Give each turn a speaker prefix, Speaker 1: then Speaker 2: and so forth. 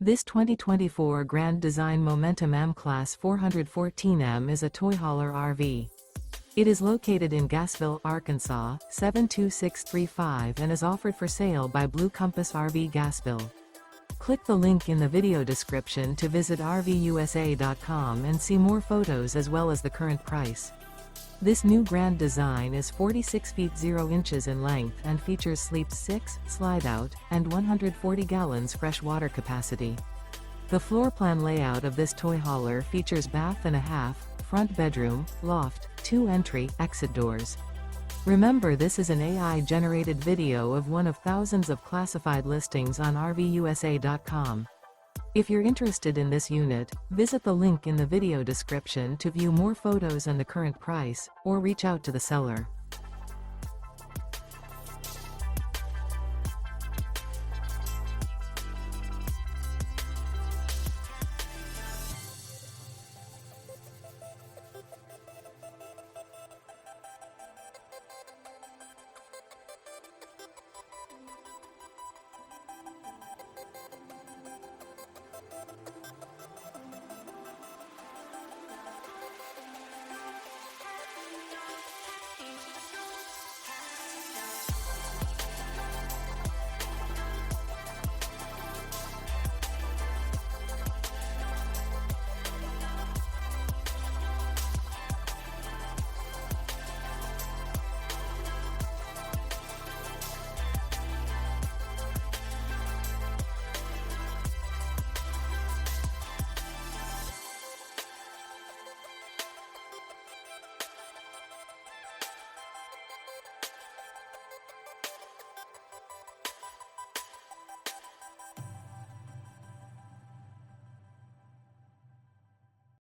Speaker 1: This 2024 Grand Design Momentum M-Class 414M is a toy hauler RV. It is located in Gassville, Arkansas, 72635 and is offered for sale by Blue Compass RV Gassville. Click the link in the video description to visit RVUSA.com and see more photos as well as the current price. This new grand design is 46 feet 0 inches in length and features Sleep 6, Slideout, and 140 gallons fresh water capacity. The floor plan layout of this toy hauler features bath and a half, front bedroom, loft, 2 entry, exit doors. Remember, this is an AI-generated video of one of thousands of classified listings on RVUSA.com. If you're interested in this unit, visit the link in the video description to view more photos and the current price, or reach out to the seller.